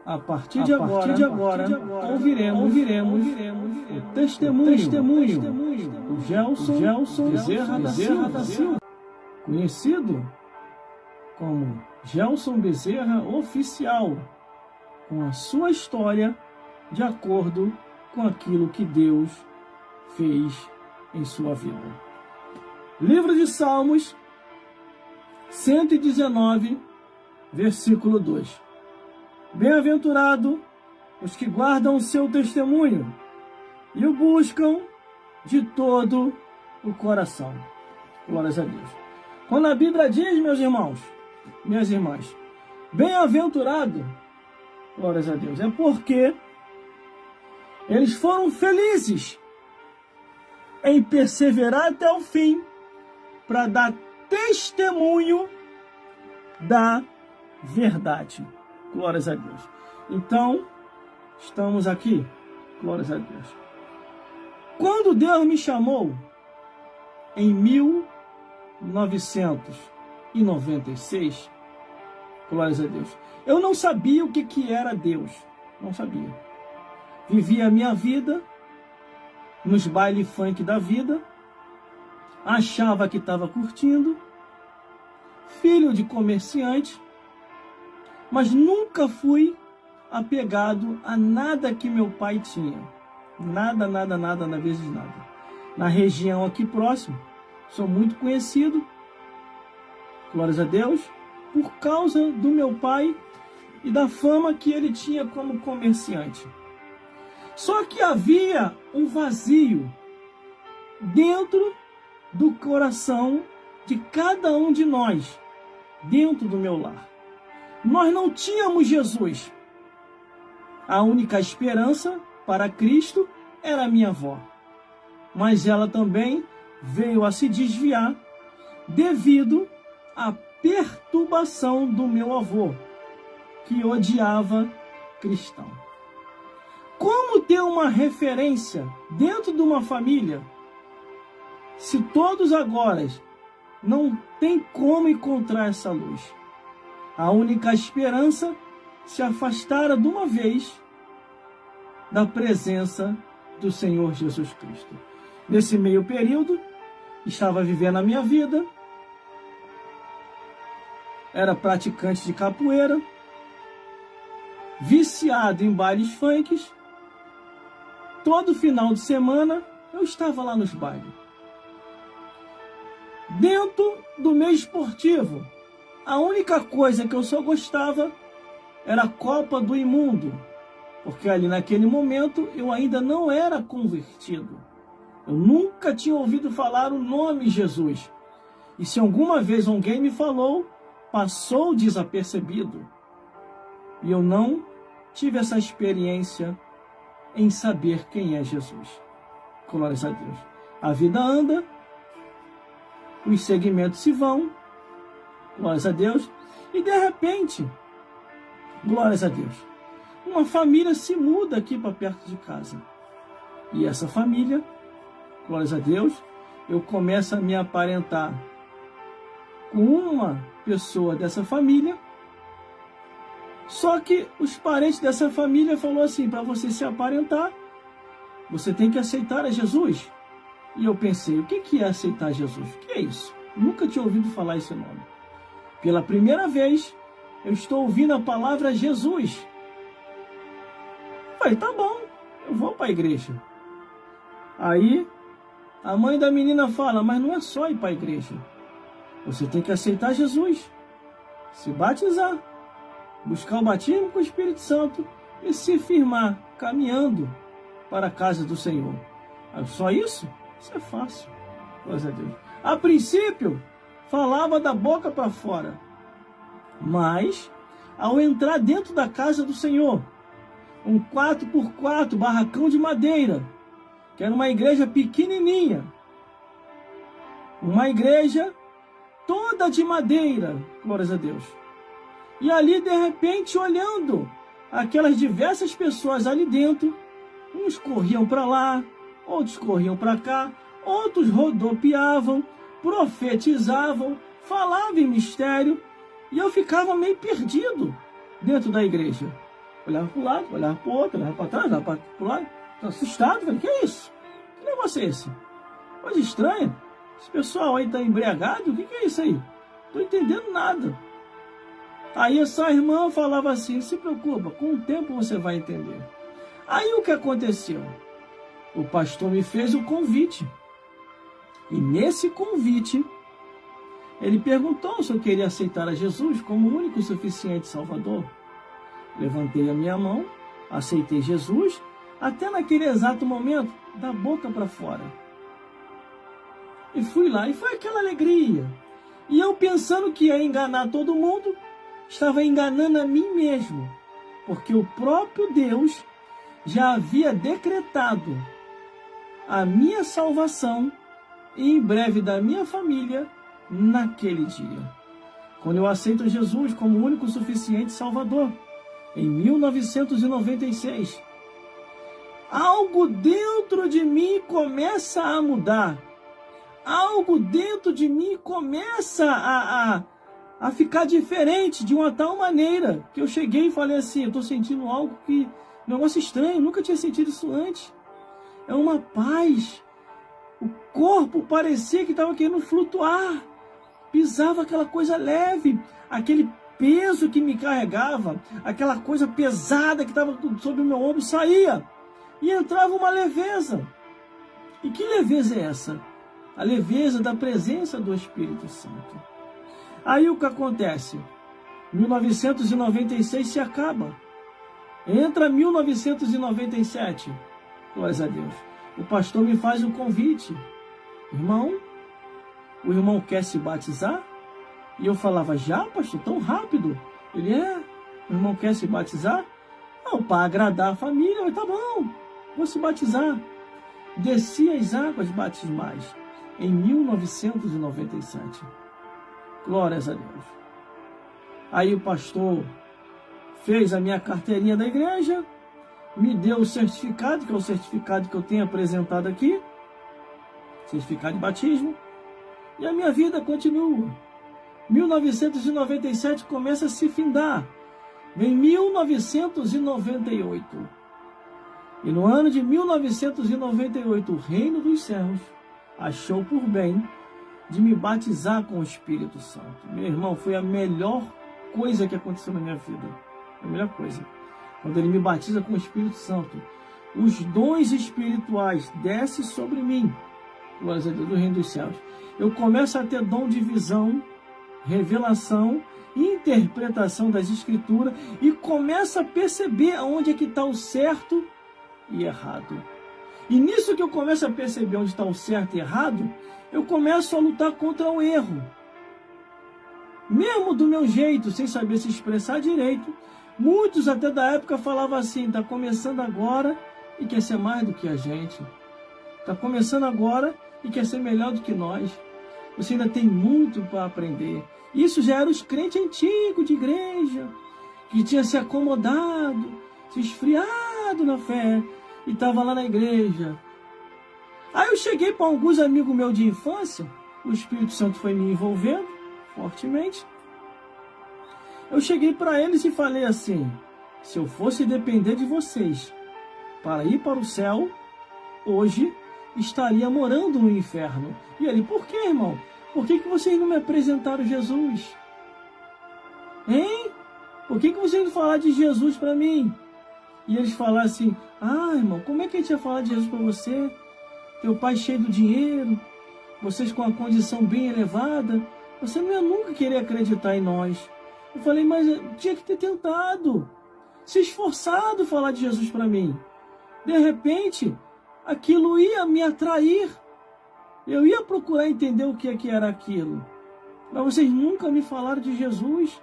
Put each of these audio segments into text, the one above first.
A partir de agora, ouviremos o testemunho do Gelson Bezerra da Silva, conhecido como Gelson Bezerra Oficial, com a sua história de acordo com aquilo que Deus fez em sua vida. Livro de Salmos 119, versículo 2. Bem-aventurado os que guardam o seu testemunho e o buscam de todo o coração. Glórias a Deus. Quando a Bíblia diz, meus irmãos, minhas irmãs, bem-aventurado, glórias a Deus, é porque eles foram felizes em perseverar até o fim para dar testemunho da verdade. Glórias a Deus. Então, estamos aqui. Glórias a Deus. Quando Deus me chamou, em 1996, glórias a Deus, eu não sabia o que era Deus. Não sabia. Vivia a minha vida nos baile funk da vida, achava que estava curtindo, filho de comerciante, mas nunca fui apegado a nada que meu pai tinha. Nada, na vez de nada. Na região aqui próximo, sou muito conhecido, glórias a Deus, por causa do meu pai e da fama que ele tinha como comerciante. Só que havia um vazio dentro do coração de cada um de nós, dentro do meu lar. Nós não tínhamos Jesus. A única esperança para Cristo era minha avó. Mas ela também veio a se desviar devido à perturbação do meu avô, que odiava cristão. Como ter uma referência dentro de uma família se todos agora não tem como encontrar essa luz? A única esperança se afastara de uma vez da presença do Senhor Jesus Cristo. Nesse meio período, estava vivendo a minha vida, era praticante de capoeira, viciado em bailes funks. Todo final de semana eu estava lá nos bailes. Dentro do meio esportivo, a única coisa que eu só gostava era a Copa do Imundo, porque ali naquele momento eu ainda não era convertido. Eu nunca tinha ouvido falar o nome Jesus. E se alguma vez alguém me falou, passou desapercebido. E eu não tive essa experiência em saber quem é Jesus. Glórias a Deus. A vida anda, os segmentos se vão, glórias a Deus, e de repente, glórias a Deus, uma família se muda aqui para perto de casa. E essa família, glórias a Deus, eu começo a me aparentar com uma pessoa dessa família. Só que os parentes dessa família falaram assim, para você se aparentar, você tem que aceitar a Jesus. E eu pensei, o que é aceitar Jesus? O que é isso? Nunca tinha ouvido falar esse nome. Pela primeira vez, eu estou ouvindo a palavra Jesus. Falei, tá bom, eu vou para a igreja. Aí, a mãe da menina fala, mas não é só ir para a igreja. Você tem que aceitar Jesus, se batizar, buscar o batismo com o Espírito Santo e se firmar, caminhando para a casa do Senhor. Só isso? Isso é fácil. Glória a Deus. A princípio, falava da boca para fora. Mas, ao entrar dentro da casa do Senhor, um 4x4 barracão de madeira, que era uma igreja pequenininha, uma igreja toda de madeira, glórias a Deus. E ali, de repente, olhando aquelas diversas pessoas ali dentro, uns corriam para lá, outros corriam para cá, outros rodopiavam, profetizavam, falavam em mistério, e eu ficava meio perdido dentro da igreja. Olhava para o lado, olhava para o outro, olhava para trás, olhava para o lado. Estou assustado, falei, que é isso? Que negócio é esse? Coisa estranha. Esse pessoal aí está embriagado, o que é isso aí? Não estou entendendo nada. Aí essa irmã falava assim, não se preocupa, com o tempo você vai entender. Aí o que aconteceu? O pastor me fez o convite. E nesse convite, ele perguntou se eu queria aceitar a Jesus como o único e suficiente Salvador. Levantei a minha mão, aceitei Jesus, até naquele exato momento, da boca para fora. E fui lá, e foi aquela alegria. E eu pensando que ia enganar todo mundo, estava enganando a mim mesmo. Porque o próprio Deus já havia decretado a minha salvação e em breve da minha família naquele dia. Quando eu aceito Jesus como o único e suficiente Salvador, em 1996, algo dentro de mim começa a mudar. Algo dentro de mim começa a ficar diferente de uma tal maneira que eu cheguei e falei assim, eu estou sentindo algo que, um negócio estranho, nunca tinha sentido isso antes. É uma paz. O corpo parecia que estava querendo flutuar. Pisava aquela coisa leve, aquele peso que me carregava, aquela coisa pesada que estava sobre o meu ombro saía. E entrava uma leveza. E que leveza é essa? A leveza da presença do Espírito Santo. Aí o que acontece? 1996 se acaba. Entra 1997. Glórias a Deus. O pastor me faz um convite. Irmão, o irmão quer se batizar? E eu falava, já, pastor, tão rápido? Ele, o irmão quer se batizar? Não, para agradar a família. Eu, tá bom, vou se batizar. Desci as águas batismais em 1997. Glórias a Deus. Aí o pastor fez a minha carteirinha da igreja, me deu o certificado, que é o certificado que eu tenho apresentado aqui, certificado de batismo, e a minha vida continua. 1997 começa a se findar. Vem 1998. E no ano de 1998, o reino dos céus achou por bem de me batizar com o Espírito Santo. Meu irmão, foi a melhor coisa que aconteceu na minha vida. A melhor coisa. Quando ele me batiza com o Espírito Santo, os dons espirituais descem sobre mim. Glórias a Deus, do reino dos céus. Eu começo a ter dom de visão, revelação, interpretação das escrituras e começo a perceber aonde é que está o certo e errado. E nisso que eu começo a perceber onde está o certo e errado, eu começo a lutar contra o erro. Mesmo do meu jeito, sem saber se expressar direito, muitos até da época falavam assim, está começando agora e quer ser mais do que a gente. Está começando agora e quer ser melhor do que nós. Você ainda tem muito para aprender. Isso já era os crentes antigos de igreja, que tinha se acomodado, se esfriado na fé, e estava lá na igreja. Aí eu cheguei para alguns amigos meus de infância, o Espírito Santo foi me envolvendo fortemente. Eu cheguei para eles e falei assim, se eu fosse depender de vocês para ir para o céu, hoje estaria morando no inferno. E ele, por que, irmão? Por que vocês não me apresentaram Jesus? Hein? Por que vocês não falaram de Jesus para mim? E eles falaram assim, irmão, como é que a gente ia falar de Jesus para você? Teu pai cheio do dinheiro, vocês com a condição bem elevada, você não ia nunca querer acreditar em nós. Eu falei, mas eu tinha que ter tentado, se esforçado falar de Jesus para mim. De repente, aquilo ia me atrair. Eu ia procurar entender o que é que era aquilo. Mas vocês nunca me falaram de Jesus.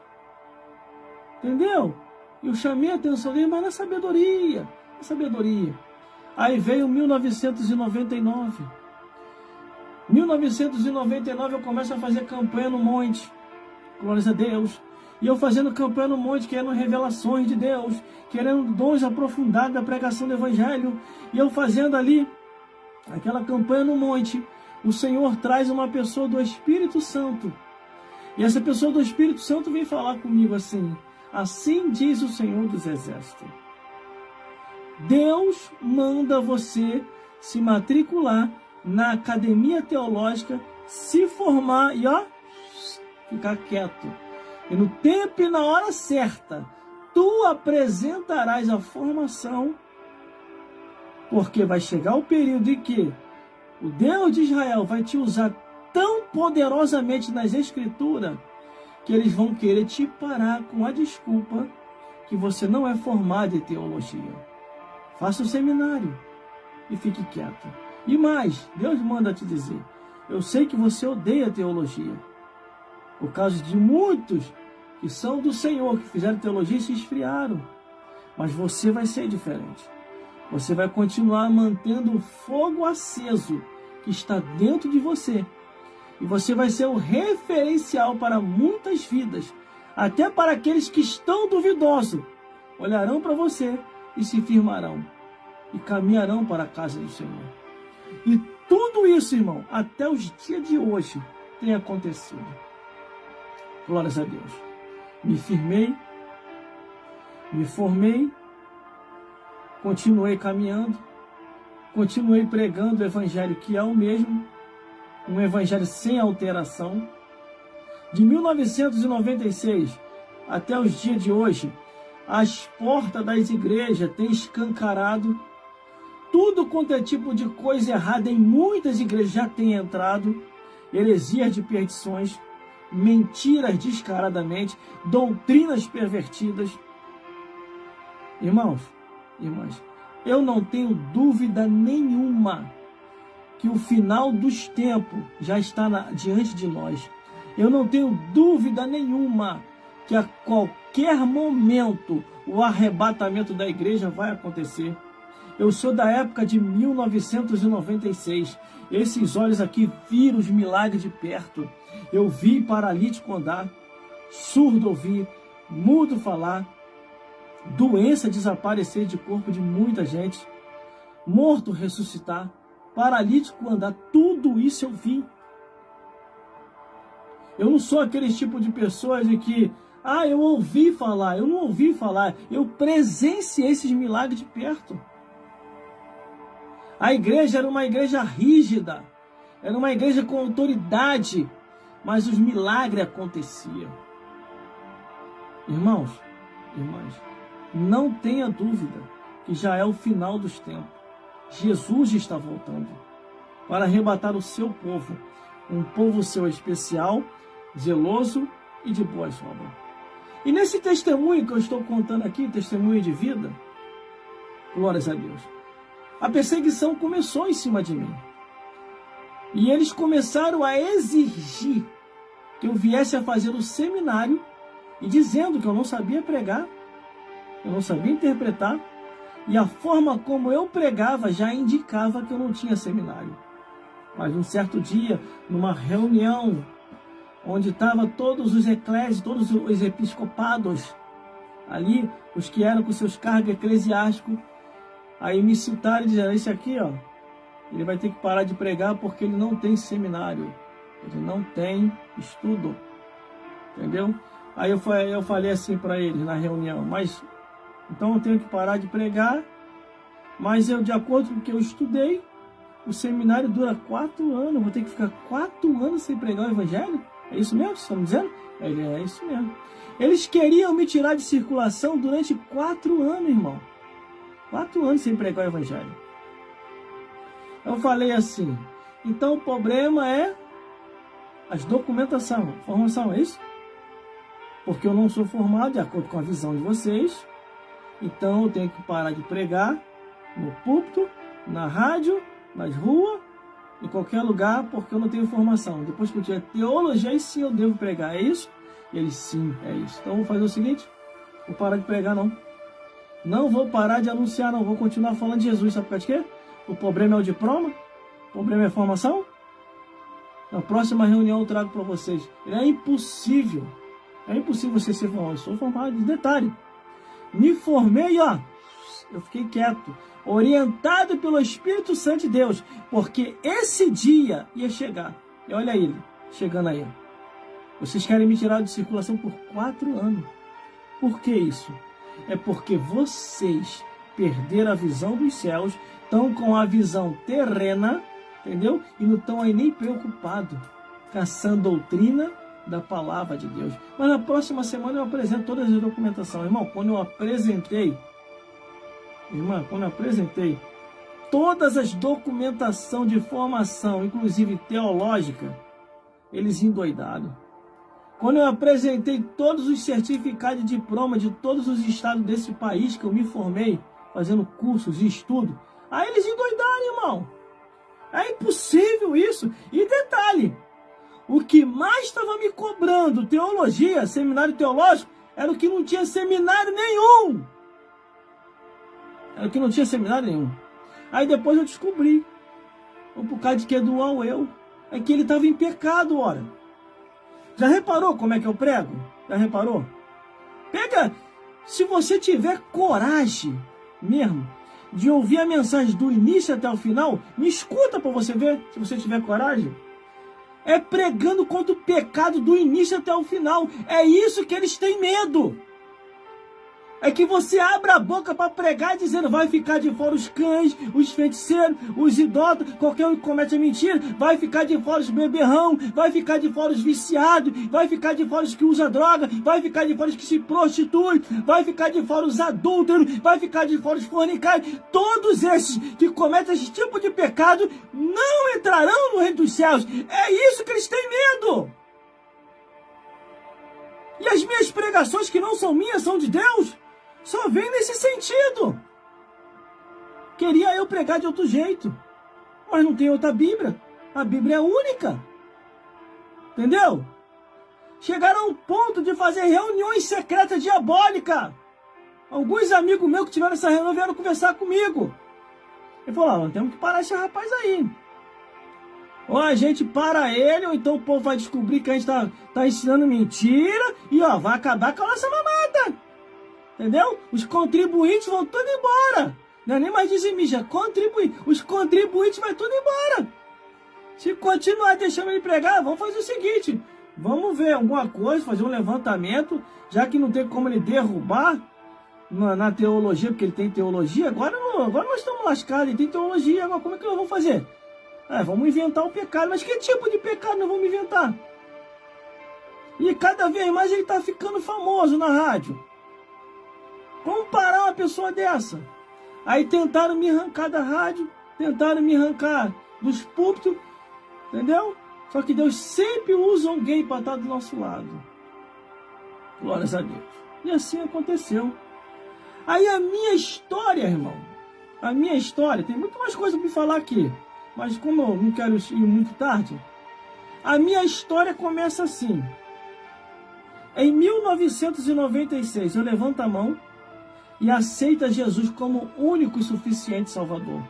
Entendeu? Eu chamei a atenção dele, mas na sabedoria. Na sabedoria. Aí veio 1999. 1999 eu começo a fazer campanha no monte. Glórias a Deus. E eu fazendo campanha no monte, querendo revelações de Deus, querendo dons aprofundados da pregação do Evangelho. E eu fazendo ali aquela campanha no monte, o Senhor traz uma pessoa do Espírito Santo. E essa pessoa do Espírito Santo vem falar comigo assim, Assim diz o Senhor dos Exércitos. Deus manda você se matricular na academia teológica, se formar e ficar quieto. E no tempo e na hora certa, tu apresentarás a formação, porque vai chegar o período em que o Deus de Israel vai te usar tão poderosamente nas Escrituras, que eles vão querer te parar com a desculpa que você não é formado em teologia. Faça o seminário e fique quieto. E mais, Deus manda te dizer, eu sei que você odeia teologia, por causa de muitos que são do Senhor, que fizeram teologia e se esfriaram. Mas você vai ser diferente. Você vai continuar mantendo o fogo aceso que está dentro de você. E você vai ser o referencial para muitas vidas, até para aqueles que estão duvidosos. Olharão para você e se firmarão, e caminharão para a casa do Senhor. E tudo isso, irmão, até os dias de hoje, tem acontecido. Glórias a Deus. Me firmei, me formei, continuei caminhando, continuei pregando o evangelho que é o mesmo, um evangelho sem alteração. De 1996 até os dias de hoje, as portas das igrejas têm escancarado. Tudo quanto é tipo de coisa errada em muitas igrejas já tem entrado. Heresias de perdições, mentiras descaradamente, doutrinas pervertidas. Irmãos, irmãs, eu não tenho dúvida nenhuma que o final dos tempos já está diante de nós. Eu não tenho dúvida nenhuma que a qualquer momento o arrebatamento da igreja vai acontecer. Eu sou da época de 1996. Esses olhos aqui viram os milagres de perto. Eu vi paralítico andar, surdo ouvir, mudo falar, doença desaparecer de corpo de muita gente, morto ressuscitar, paralítico andar. Tudo isso eu vi. Eu não sou aquele tipo de pessoas de que eu ouvi falar. Eu não ouvi falar. Eu presenciei esses milagres de perto. A igreja era uma igreja rígida. Era uma igreja com autoridade. Mas os milagres aconteciam. Irmãos, irmãs, não tenha dúvida que já é o final dos tempos. Jesus está voltando para arrebatar o seu povo. Um povo seu especial, zeloso e de boas obras. E nesse testemunho que eu estou contando aqui, testemunho de vida, glórias a Deus, a perseguição começou em cima de mim. E eles começaram a exigir que eu viesse a fazer o seminário, e dizendo que eu não sabia pregar, eu não sabia interpretar, e a forma como eu pregava já indicava que eu não tinha seminário. Mas um certo dia, numa reunião, onde estavam todos os eclésios, todos os episcopados, ali, os que eram com seus cargos eclesiásticos, aí me citaram e disseram, esse aqui, ele vai ter que parar de pregar porque ele não tem seminário, ele não tem estudo, entendeu? Aí eu falei assim para eles na reunião, mas então eu tenho que parar de pregar, mas eu, de acordo com o que eu estudei, o seminário dura 4 anos, eu vou ter que ficar 4 anos sem pregar o evangelho? É isso mesmo que vocês estão dizendo? É isso mesmo. Eles queriam me tirar de circulação durante 4 anos, irmão. 4 anos sem pregar o evangelho. Eu falei assim, então o problema é as documentação, formação, é isso? Porque eu não sou formado de acordo com a visão de vocês, então eu tenho que parar de pregar no púlpito, na rádio, nas ruas, em qualquer lugar, porque eu não tenho formação. Depois que eu tiver teologia, aí sim eu devo pregar, é isso? E ele, sim, é isso. Então eu vou fazer o seguinte, vou parar de pregar não. Não vou parar de anunciar, não. Vou continuar falando de Jesus, sabe por causa de quê? O problema é o diploma? O problema é a formação? Na próxima reunião eu trago para vocês. É impossível você ser formado. Eu sou formado, de detalhe. Me formei, eu fiquei quieto, orientado pelo Espírito Santo de Deus, porque esse dia ia chegar. E olha ele, chegando aí. Vocês querem me tirar de circulação por 4 anos. Por que isso? É porque vocês perderam a visão dos céus, estão com a visão terrena, entendeu? E não estão aí nem preocupados com essa doutrina da palavra de Deus. Mas na próxima semana eu apresento todas as documentações. Irmão, quando eu apresentei todas as documentações de formação, inclusive teológica, eles endoidaram. Quando eu apresentei todos os certificados de diploma de todos os estados desse país que eu me formei, fazendo cursos e estudo, aí eles endoidaram, irmão. É impossível isso. E detalhe, o que mais estava me cobrando teologia, seminário teológico, era o que não tinha seminário nenhum. Aí depois eu descobri, por causa de que é dual eu, é que ele estava em pecado, ora. Já reparou como é que eu prego? Já reparou? Pega, se você tiver coragem mesmo de ouvir a mensagem do início até o final, me escuta para você ver, se você tiver coragem. É pregando contra o pecado do início até o final. É isso que eles têm medo. É que você abra a boca para pregar dizendo vai ficar de fora os cães, os feiticeiros, os idólatras, qualquer um que comete a mentira, vai ficar de fora os beberrão, vai ficar de fora os viciados, vai ficar de fora os que usam droga, vai ficar de fora os que se prostituem, vai ficar de fora os adúlteros, vai ficar de fora os fornicários. Todos esses que cometem esse tipo de pecado não entrarão no reino dos céus. É isso que eles têm medo. E as minhas pregações que não são minhas, são de Deus, só vem nesse sentido. Queria eu pregar de outro jeito, mas não tem outra Bíblia. A Bíblia é única. Entendeu? Chegaram a um ponto de fazer reuniões secretas diabólicas. Alguns amigos meus que tiveram essa reunião vieram conversar comigo. Ele falou, nós temos que parar esse rapaz aí. Ou a gente para ele, ou então o povo vai descobrir que a gente tá ensinando mentira e vai acabar com a nossa mamata. Entendeu? Os contribuintes vão tudo embora. Não é nem mais dizimista, contribuinte. Os contribuintes vão tudo embora. Se continuar deixando ele pregar, vamos fazer o seguinte. Vamos ver alguma coisa, fazer um levantamento, já que não tem como ele derrubar na teologia, porque ele tem teologia. Agora nós estamos lascados, ele tem teologia. Agora como é que nós vamos fazer? Vamos inventar o pecado. Mas que tipo de pecado nós vamos inventar? E cada vez mais ele está ficando famoso na rádio. Como parar uma pessoa dessa? Aí tentaram me arrancar da rádio, tentaram me arrancar dos púlpitos, entendeu? Só que Deus sempre usa alguém para estar do nosso lado. Glórias a Deus. E assim aconteceu. Aí a minha história, irmão, tem muito mais coisa para falar aqui, mas como eu não quero ir muito tarde, a minha história começa assim. Em 1996, eu levanto a mão e aceita Jesus como único e suficiente Salvador.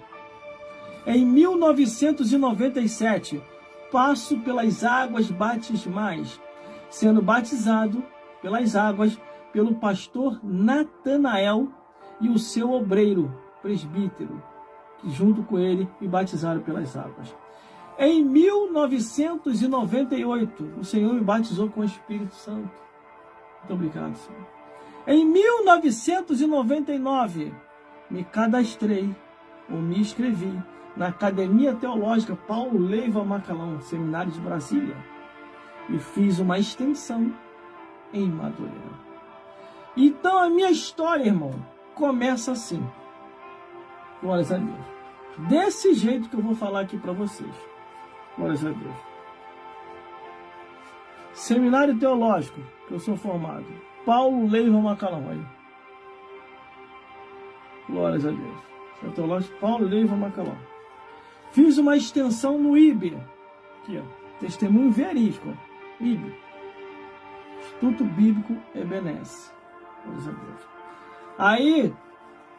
Em 1997, passo pelas águas batismais, sendo batizado pelas águas pelo pastor Natanael e o seu obreiro, presbítero, que junto com ele me batizaram pelas águas. Em 1998, o Senhor me batizou com o Espírito Santo. Muito obrigado, Senhor. Em 1999, me cadastrei, ou me inscrevi, na Academia Teológica Paulo Leiva Macalão, Seminário de Brasília, e fiz uma extensão em Madureira. Então a minha história, irmão, começa assim. Glórias a Deus. Desse jeito que eu vou falar aqui para vocês. Glórias a Deus. Seminário Teológico, que eu sou formado. Paulo Leiva Macalão, aí. Glórias a Deus. Seminário Teológico, Paulo Leiva Macalão. Fiz uma extensão no IB. Aqui, ó. Testemunho verídico. IB. Instituto Bíblico Ebenezer. Glórias a Deus. Aí,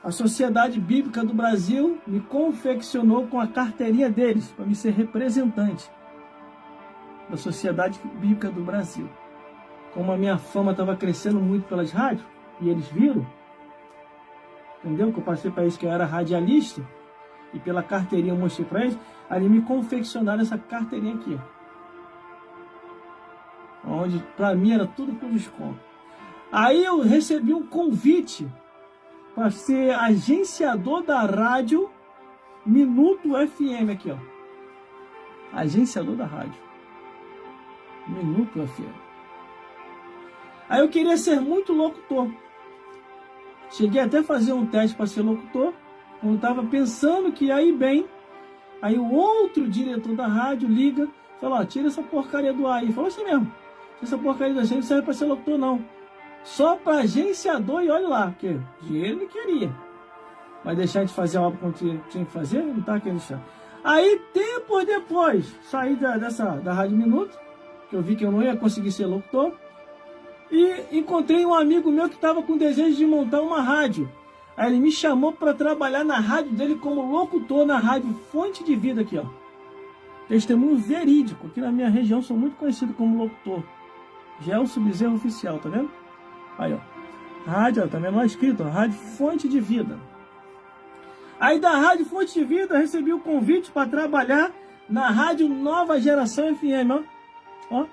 a Sociedade Bíblica do Brasil me confeccionou com a carteirinha deles, para me ser representante da Sociedade Bíblica do Brasil. Como a minha fama estava crescendo muito pelas rádios, e eles viram, entendeu? Que eu passei para eles que eu era radialista, e pela carteirinha eu mostrei para eles, aí me confeccionaram essa carteirinha aqui. Onde, para mim, era tudo por desconto. Aí eu recebi um convite para ser agenciador da rádio Minuto FM aqui, ó. Agenciador da rádio Minuto FM. Aí eu queria ser muito locutor. Cheguei até a fazer um teste para ser locutor. Quando estava pensando que ia ir bem, aí o outro diretor da rádio liga, fala, ó, tira essa porcaria do ar aí. Falou assim mesmo, essa porcaria da gente não serve para ser locutor não. Só para agenciador e olha lá, porque dinheiro ele queria. Mas deixar de fazer a obra como tinha que fazer, não tá querendo deixar. Aí, tempos depois, saí da Rádio Minuto, que eu vi que eu não ia conseguir ser locutor, e encontrei um amigo meu que estava com desejo de montar uma rádio. Aí ele me chamou para trabalhar na rádio dele como locutor na rádio Fonte de Vida aqui, ó. Testemunho verídico, aqui na minha região sou muito conhecido como locutor. Gelson Bezerra Oficial, tá vendo? Aí, ó. Rádio, ó, tá vendo lá escrito, ó, Rádio Fonte de Vida. Aí da Rádio Fonte de Vida eu recebi o convite para trabalhar na Rádio Nova Geração FM, ó. Ó,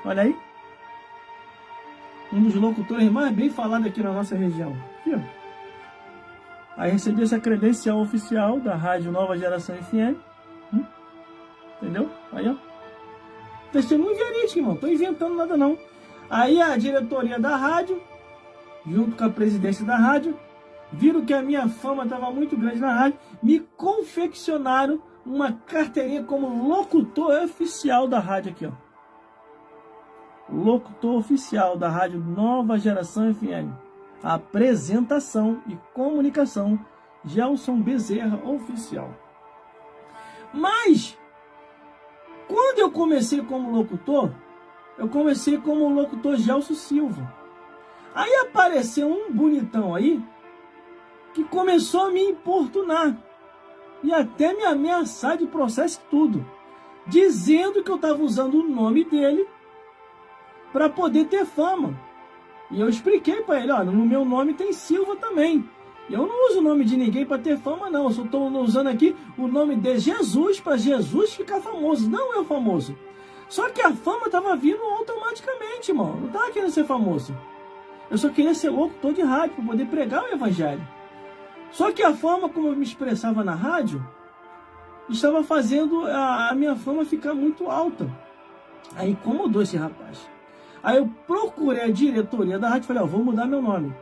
olha aí. Um dos locutores mais bem falados aqui na nossa região. Aqui, ó. Aí recebi essa credencial oficial da Rádio Nova Geração FM. Entendeu? Aí, ó. Testemunho verídico, irmão. Tô inventando nada, não. Aí a diretoria da rádio, junto com a presidência da rádio, viram que a minha fama estava muito grande na rádio, me confeccionaram uma carteirinha como locutor oficial da rádio aqui, ó. Locutor oficial da Rádio Nova Geração FM. Apresentação e comunicação, Gelson Bezerra Oficial. Mas, quando eu comecei como locutor, eu comecei como locutor Gelson Silva. Aí apareceu um bonitão aí, que começou a me importunar, e até me ameaçar de processo e tudo, dizendo que eu estava usando o nome dele para poder ter fama. E eu expliquei para ele, olha, no meu nome tem Silva também. Eu não uso o nome de ninguém para ter fama, não. Eu só estou usando aqui o nome de Jesus para Jesus ficar famoso. Não é famoso. Só que a fama estava vindo automaticamente, irmão. Não estava querendo ser famoso. Eu só queria ser locutor de rádio para poder pregar o evangelho. Só que a forma como eu me expressava na rádio estava fazendo a minha fama ficar muito alta. Aí incomodou esse rapaz. Aí eu procurei a diretoria da rádio e falei, ó, vou mudar meu nome.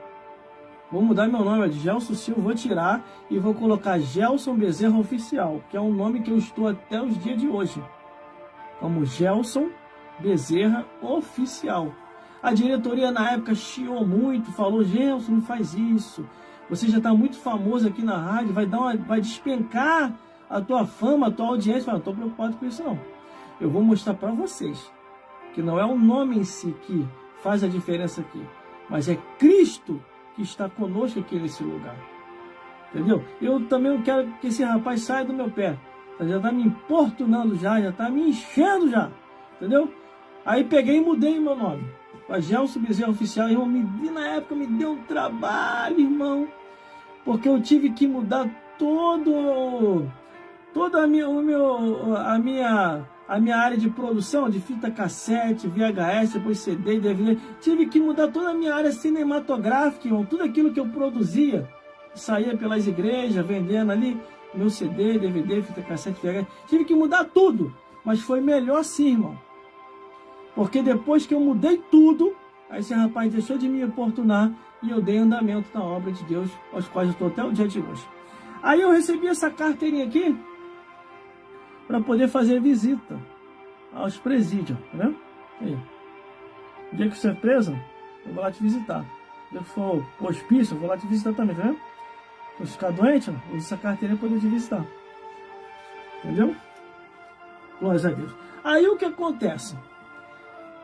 Vou mudar meu nome, é de Gelson Silva, vou tirar e vou colocar Gelson Bezerra Oficial, que é um nome que eu estou até os dias de hoje. Como Gelson Bezerra Oficial. A diretoria na época chiou muito, falou, Gelson, não faz isso. Você já está muito famoso aqui na rádio, vai despencar a tua fama, a tua audiência. Eu falei, não estou preocupado com isso não. Eu vou mostrar para vocês que não é o nome em si que faz a diferença aqui, mas é Cristo que está conosco aqui nesse lugar. Entendeu? Eu também não quero que esse rapaz saia do meu pé. Já está me importunando já está me enchendo já. Entendeu? Aí peguei e mudei meu nome. A Gelson Bezerra Oficial, irmão, na época me deu um trabalho, irmão. Porque eu tive que mudar toda a minha área de produção, de fita cassete, VHS, depois CD, DVD. Tive que mudar toda a minha área cinematográfica, irmão. Tudo aquilo que eu produzia, saía pelas igrejas, vendendo ali, meu CD, DVD, fita cassete, VHS. Tive que mudar tudo, mas foi melhor sim, irmão. Porque depois que eu mudei tudo, aí esse rapaz deixou de me importunar e eu dei andamento na obra de Deus, aos quais eu estou até o dia de hoje. Aí eu recebi essa carteirinha aqui para poder fazer visita aos presídios, né? Aí. O dia que você é preso, eu vou lá te visitar. O dia que for hospício, eu vou lá te visitar também, tá vendo? Se você ficar doente, eu uso essa carteirinha para poder te visitar. Entendeu? Glórias a Deus. Aí o que acontece?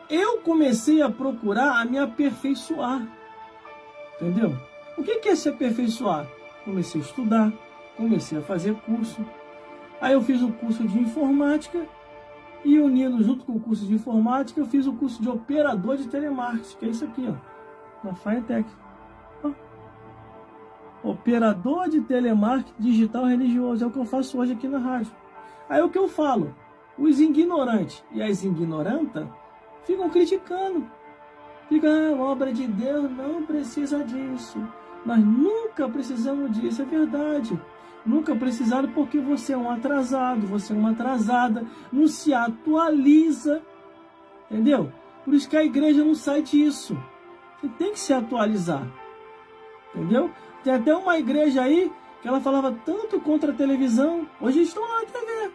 Eu comecei a procurar a me aperfeiçoar. Entendeu? O que é se aperfeiçoar? Comecei a estudar, comecei a fazer curso. Aí eu fiz o curso de informática e unindo junto com o curso de informática, eu fiz o curso de operador de telemarketing, que é isso aqui, ó, na Firetech. Ó. Operador de telemarketing digital religioso, é o que eu faço hoje aqui na rádio. Aí o que eu falo? Os ignorantes e as ignorantas ficam criticando. Fica, obra de Deus não precisa disso. Nós nunca precisamos disso, é verdade. Nunca precisaram porque você é um atrasado, você é uma atrasada, não se atualiza, entendeu? Por isso que a igreja não sai disso. Você tem que se atualizar, entendeu? Tem até uma igreja aí que ela falava tanto contra a televisão, hoje estão lá na TV,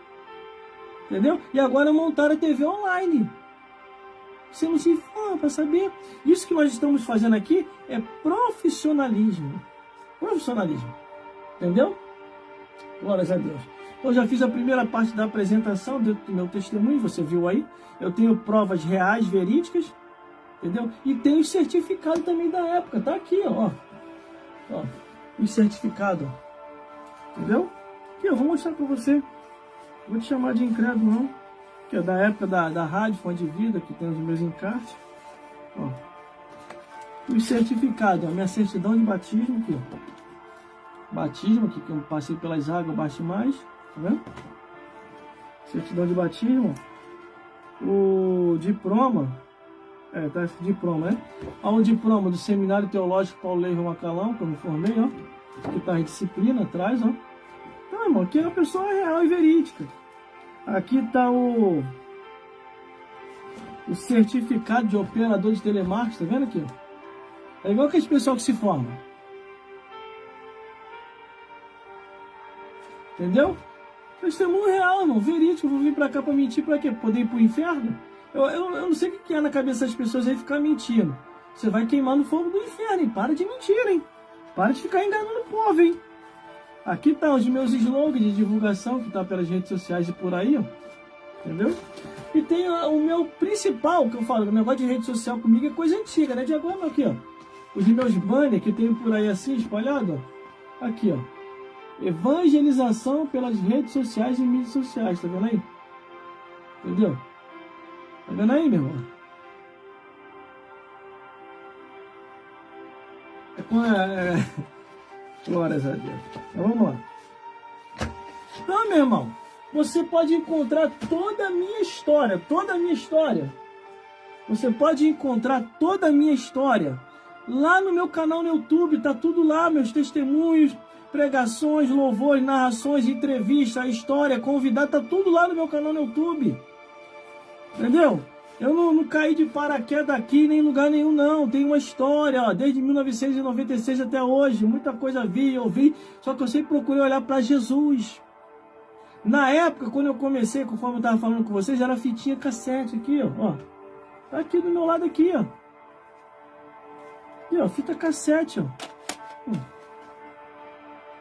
entendeu? E agora montaram a TV online. Você não se informa para saber. Isso que nós estamos fazendo aqui é profissionalismo. Profissionalismo, entendeu? Glórias a Deus. Então, já fiz a primeira parte da apresentação do meu testemunho, você viu aí. Eu tenho provas reais, verídicas, entendeu? E tenho certificado também da época, tá aqui, ó. Ó, o certificado, entendeu? Aqui, eu vou mostrar para você. Vou te chamar de incrédulo, não. Que é da época da rádio Fonte de Vida, que tem os meus encartes. Ó. O certificado, a minha certidão de batismo aqui, ó. Batismo, aqui que eu passei pelas águas, baixo mais, tá vendo? Certidão de batismo. O diploma, tá esse diploma, né? O diploma do Seminário Teológico Paulo Leite Macalão, que eu me formei, ó. Aqui tá a disciplina atrás, ó. Então, irmão, aqui é uma pessoa real e verídica. Aqui tá o certificado de operador de telemarketing, tá vendo aqui? É igual aquele pessoal que se forma. Entendeu? Testemunho real, irmão, verídico. Eu vou vir pra cá pra mentir pra quê? Poder ir pro inferno? Eu não sei o que é na cabeça das pessoas aí ficar mentindo. Você vai queimar no fogo do inferno, hein? Para de mentir, hein? Para de ficar enganando o povo, hein? Aqui tá os meus slogans de divulgação, que tá pelas redes sociais e por aí, ó. Entendeu? E tem o meu principal, que eu falo, o negócio de rede social comigo é coisa antiga, né? De agora, não, aqui, ó. Os meus banners que tem por aí assim, espalhado, ó. Aqui, ó. Evangelização pelas redes sociais e mídias sociais, tá vendo aí? Entendeu? Tá vendo aí, meu irmão? Glórias a Deus. Então vamos lá. Então, meu irmão, você pode encontrar toda a minha história, Você pode encontrar toda a minha história lá no meu canal no YouTube, tá tudo lá, meus testemunhos, pregações, louvores, narrações, entrevistas, história, convidado, tá tudo lá no meu canal no YouTube. Entendeu? Eu não caí de paraquedas aqui, nem em lugar nenhum, não. Tem uma história, ó, desde 1996 até hoje. Muita coisa vi, eu vi, só que eu sempre procurei olhar para Jesus. Na época, quando eu comecei, conforme eu estava falando com vocês, era fitinha cassete aqui, ó. Tá aqui do meu lado aqui, ó. Aqui, ó, fita cassete, ó.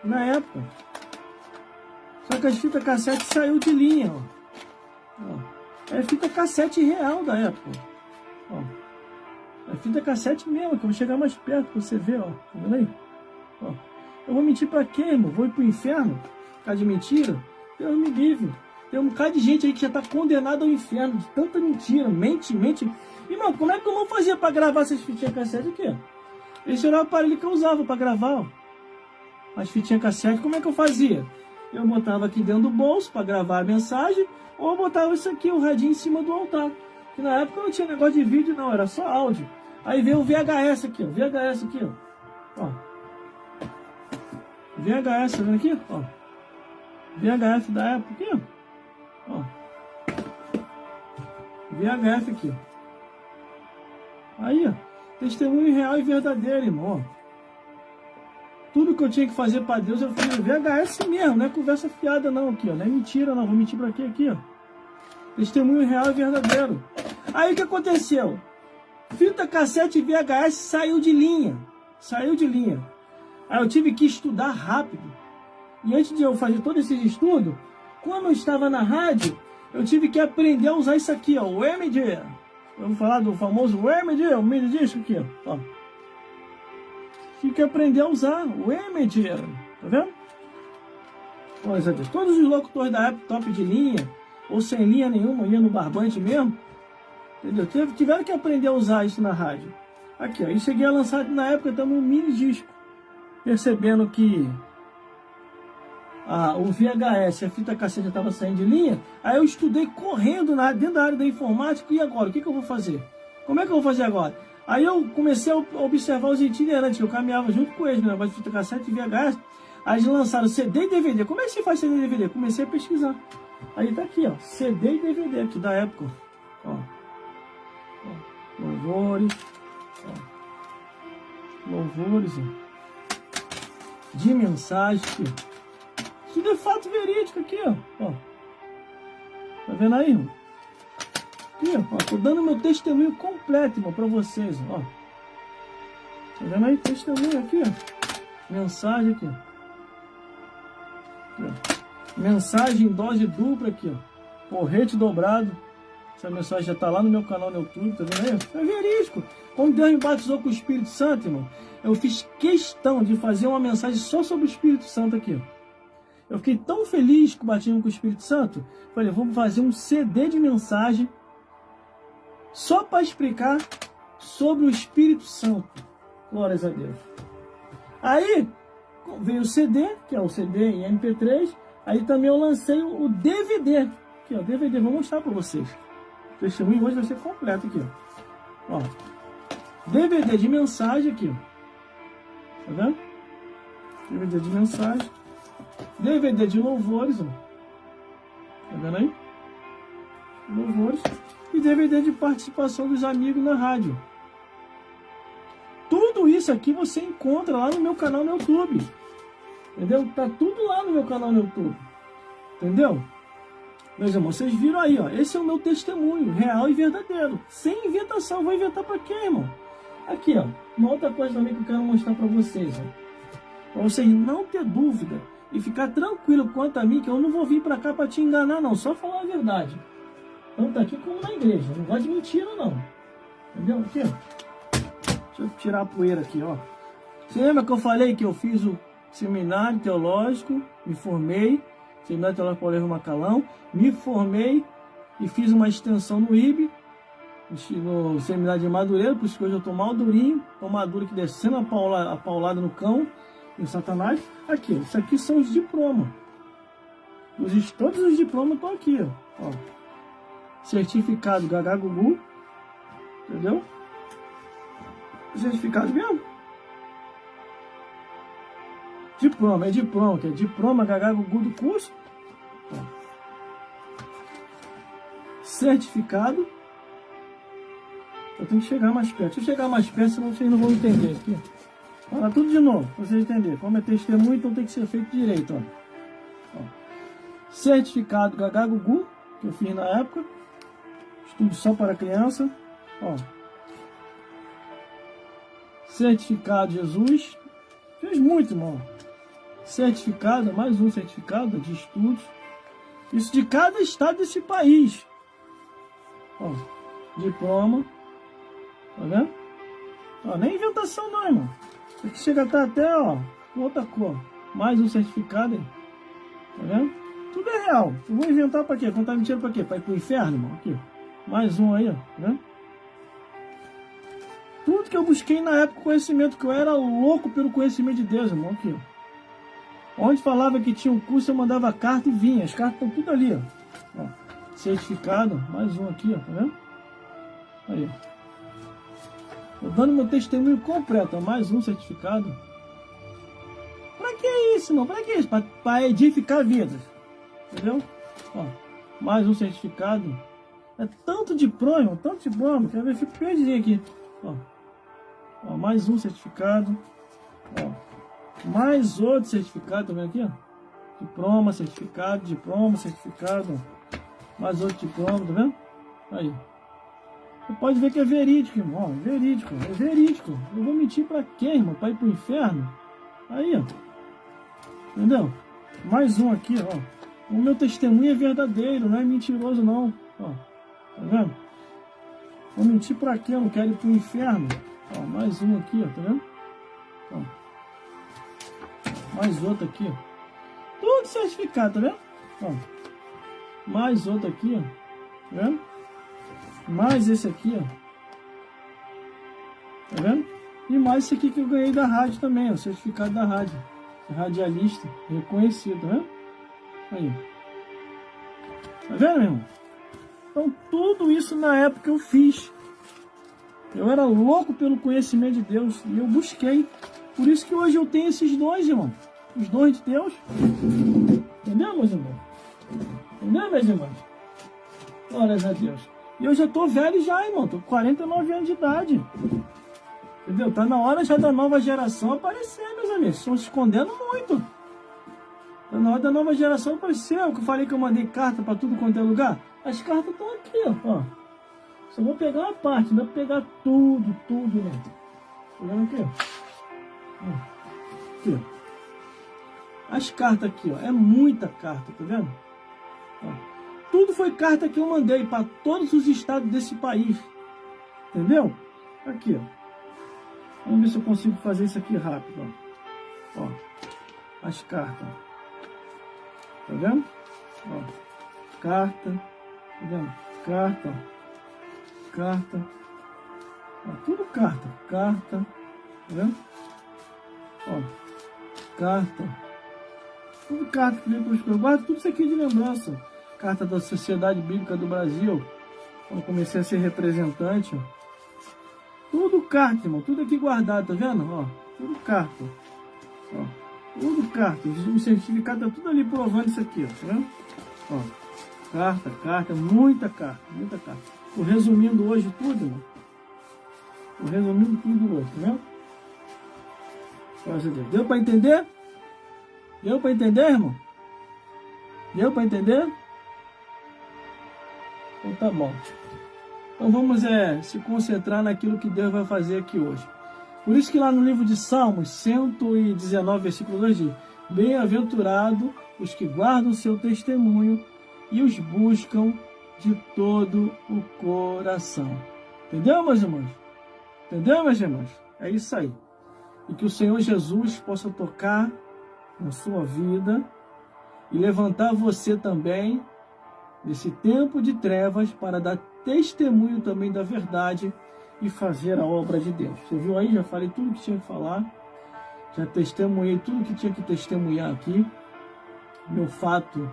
Na época. Só que as fitas cassete saiu de linha, ó. É fita cassete real da época. Ó. É fita cassete mesmo, que eu vou chegar mais perto pra você ver, ó. Tá vendo aí? Ó. Eu vou mentir pra quê, irmão? Vou ir pro inferno? Por causa de mentira? Deus me livre. Tem um bocado de gente aí que já tá condenado ao inferno, de tanta mentira. Mente. Irmão, como é que eu vou fazer pra gravar essas fitinhas cassete aqui, ó? Esse era o aparelho que eu usava pra gravar, ó. As fitinhas cassete, como é que eu fazia? Eu botava aqui dentro do bolso pra gravar a mensagem, ou eu botava isso aqui, o radinho em cima do altar. Que na época não tinha negócio de vídeo não, era só áudio. Aí veio o VHS aqui, ó. VHS aqui, ó. VHS, tá vendo aqui? Ó. VHF da época aqui, ó. VHF aqui, ó. Aí, ó. Testemunho real e verdadeiro, irmão, ó. Tudo que eu tinha que fazer para Deus, eu fiz no VHS mesmo, não é conversa fiada não aqui, ó. Não é mentira não, vou mentir para quê aqui, ó. Testemunho real e verdadeiro. Aí o que aconteceu? Fita cassete VHS saiu de linha. Aí eu tive que estudar rápido. E antes de eu fazer todo esse estudo, quando eu estava na rádio, eu tive que aprender a usar isso aqui, ó. O MD. Vamos falar do famoso MD, o MIDI disco aqui, ó. Tive que aprender a usar o MD, tá vendo? Olha, todos os locutores da época, top de linha, ou sem linha nenhuma, ia no barbante mesmo, entendeu? Tiveram que aprender a usar isso na rádio. Aqui, ó, e cheguei a lançar na época também um mini disco, percebendo que o VHS, a fita cassete já estava saindo de linha. Aí eu estudei correndo dentro da área da informática. E agora, o que eu vou fazer? Como é que eu vou fazer agora? Aí eu comecei a observar os itinerantes, eu caminhava junto com eles, negócio de fita cassete e VHS. Aí eles lançaram CD e DVD. Como é que se faz CD e DVD? Comecei a pesquisar. Aí tá aqui, ó, CD e DVD aqui da época. Ó. Louvores. Ó. Louvores, ó. De mensagem aqui. Isso é fato verídico aqui, ó. Tá vendo aí, irmão? Aqui, ó. Tô dando meu testemunho completo, irmão, pra vocês, ó. Tá vendo aí? Testemunho aqui, ó. Mensagem aqui, ó. Mensagem em dose dupla aqui, ó. Porrete dobrado. Essa mensagem já tá lá no meu canal no YouTube, tá vendo aí? É verídico. Quando Deus me batizou com o Espírito Santo, irmão, eu fiz questão de fazer uma mensagem só sobre o Espírito Santo aqui, ó. Eu fiquei tão feliz com o batismo com o Espírito Santo, falei, vamos fazer um CD de mensagem só para explicar sobre o Espírito Santo. Glórias a Deus. Aí veio o CD, que é o CD em MP3. Aí também eu lancei o DVD. Aqui, ó, DVD, vou mostrar para vocês. O testemunho hoje vai ser completo aqui, ó. DVD de mensagem aqui, ó. Tá vendo? DVD de mensagem. DVD de louvores, ó. Tá vendo aí? Louvores. E DVD de participação dos amigos na rádio. Tudo isso aqui você encontra lá no meu canal no YouTube. Entendeu? Tá tudo lá no meu canal no YouTube. Entendeu? Meus irmãos, vocês viram aí, ó. Esse é o meu testemunho, real e verdadeiro. Sem inventação. Vou inventar pra quê, irmão? Aqui, ó. Uma outra coisa também que eu quero mostrar pra vocês, ó. Pra vocês não ter dúvida e ficar tranquilo quanto a mim, que eu não vou vir pra cá pra te enganar, não. Só falar a verdade. Tanto aqui como na igreja. Eu não gosto de mentira, não. Entendeu? Aqui, ó. Deixa eu tirar a poeira aqui, ó. Você lembra que eu falei que eu fiz o seminário teológico, me formei, seminário teológico Paulo Macalão, me formei e fiz uma extensão no IB, no seminário de Madureira, por isso que hoje eu tô mal durinho, tô maduro aqui descendo a paulada no cão, em Satanás. Aqui, isso aqui são os diplomas. Todos os diplomas estão aqui, ó. Certificado Gagá Gugu, entendeu? Certificado mesmo. Diploma, é diploma, que é diploma Gagá Gugu do curso. Certificado. Eu tenho que chegar mais perto. Deixa eu chegar mais perto, senão vocês não vão entender aqui. Fala tudo de novo, pra vocês entenderem. Como é testemunho, então tem que ser feito direito, ó. Certificado Gagá Gugu, que eu fiz na época. Estudo só para criança. Ó. Certificado Jesus. Fez muito, irmão. Certificado, mais um certificado de estudos. Isso de cada estado desse país. Ó. Diploma. Tá vendo? Ó, nem inventação não, irmão. Isso aqui chega até, ó, com outra cor. Mais um certificado aí. Tá vendo? Tudo é real. Eu vou inventar pra quê? Contar mentira pra quê? Pra ir pro inferno, irmão? Aqui. Mais um aí, ó. Tá vendo? Tudo que eu busquei na época, conhecimento, que eu era louco pelo conhecimento de Deus, irmão. Aqui, ó. Onde falava que tinha um curso, eu mandava carta e vinha. As cartas estão tudo ali, ó. Certificado. Mais um aqui, ó. Tá vendo? Aí, ó. Tô dando meu testemunho completo, ó. Mais um certificado. Pra que isso, irmão? Pra que isso? Pra edificar vidas. Entendeu? Ó. Mais um certificado. É tanto diploma, irmão. Tanto diploma. Quer ver? Fico perdido aqui. Ó. Ó. Mais um certificado. Ó. Mais outro certificado, tá vendo aqui, ó? Diploma, certificado, diploma, certificado. Mais outro diploma, tá vendo? Aí. Você pode ver que é verídico, irmão. É verídico, é verídico. Eu vou mentir pra quê, irmão? Pra ir pro inferno? Aí, ó. Entendeu? Mais um aqui, ó. O meu testemunho é verdadeiro, não é mentiroso, não. Ó. Tá vendo? Vou mentir pra quê? Eu não quero ir pro inferno. Ó, mais um aqui, ó. Tá vendo? Ó. Mais outro aqui, ó. Tudo certificado, tá vendo? Ó. Mais outro aqui, ó. Tá vendo? Mais esse aqui, ó. Tá vendo? E mais esse aqui que eu ganhei da rádio também, ó. Certificado da rádio. Radialista reconhecido, tá vendo? Aí. Tá vendo, meu irmão? Então tudo isso na época eu fiz. Eu era louco pelo conhecimento de Deus e eu busquei. Por isso que hoje eu tenho esses dons, irmão. Os dons de Deus. Entendeu, meus irmãos? Entendeu, meus irmãos? Glórias a Deus. E eu já tô velho já, irmão. Tô com 49 anos de idade. Entendeu? Tá na hora já da nova geração aparecer, meus amigos. Estão se escondendo muito. Tá na hora da nova geração aparecer. O que eu falei que eu mandei carta pra tudo quanto é lugar. As cartas estão aqui, ó. Só vou pegar uma parte, não vou pegar tudo, né? Tá vendo aqui, ó? Aqui, ó. As cartas aqui, ó. É muita carta, tá vendo? Ó. Tudo foi carta que eu mandei para todos os estados desse país. Entendeu? Aqui, ó. Vamos ver se eu consigo fazer isso aqui rápido, ó. Ó. As cartas. Tá vendo? Ó. Carta. Tá vendo? Carta, ó. Carta, ó, tudo carta, carta, tá vendo? Ó, carta, tudo carta que vem para os meus. Guardo tudo isso aqui de lembrança. Carta da Sociedade Bíblica do Brasil, quando comecei a ser representante, ó. Tudo carta, irmão, tudo aqui guardado, tá vendo? Ó, tudo carta, ó, tudo carta. O certificado tá tudo ali provando isso aqui, ó, tá vendo? Ó, carta, muita carta, muita carta. Tô resumindo hoje tudo, irmão. Tô resumindo tudo hoje, tá vendo? Graças a Deus. Deu para entender? Deu para entender, irmão? Deu para entender? Então tá bom. Então vamos se concentrar naquilo que Deus vai fazer aqui hoje. Por isso que lá no livro de Salmos, 119, versículo 2 diz: Bem-aventurado os que guardam o seu testemunho e os buscam de todo o coração. Entendeu, meus irmãos? Entendeu, meus irmãos? É isso aí. E que o Senhor Jesus possa tocar na sua vida e levantar você também nesse tempo de trevas para dar testemunho também da verdade e fazer a obra de Deus. Você viu aí? Já falei tudo que tinha que falar. Já testemunhei tudo que tinha que testemunhar aqui. Meu fato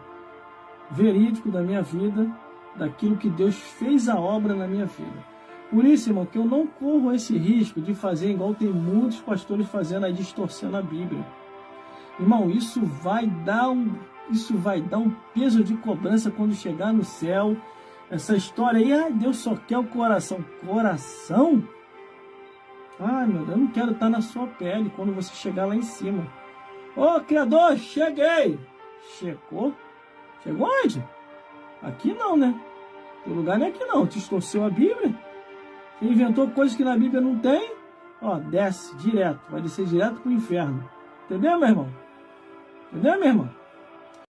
verídico da minha vida, daquilo que Deus fez a obra na minha vida. Por isso, irmão, que eu não corro esse risco de fazer igual tem muitos pastores fazendo aí, distorcendo a Bíblia. Irmão, isso vai dar um peso de cobrança quando chegar no céu. Essa história aí, Deus só quer o coração. Coração? Ai, meu Deus, eu não quero estar na sua pele quando você chegar lá em cima. Ô, Criador, cheguei! Chegou? Chegou onde? Aqui não, né? O lugar não é aqui não. Distorceu a Bíblia. Você inventou coisas que na Bíblia não tem. Ó, desce direto. Vai descer direto para o inferno. Entendeu, meu irmão? Entendeu, meu irmão?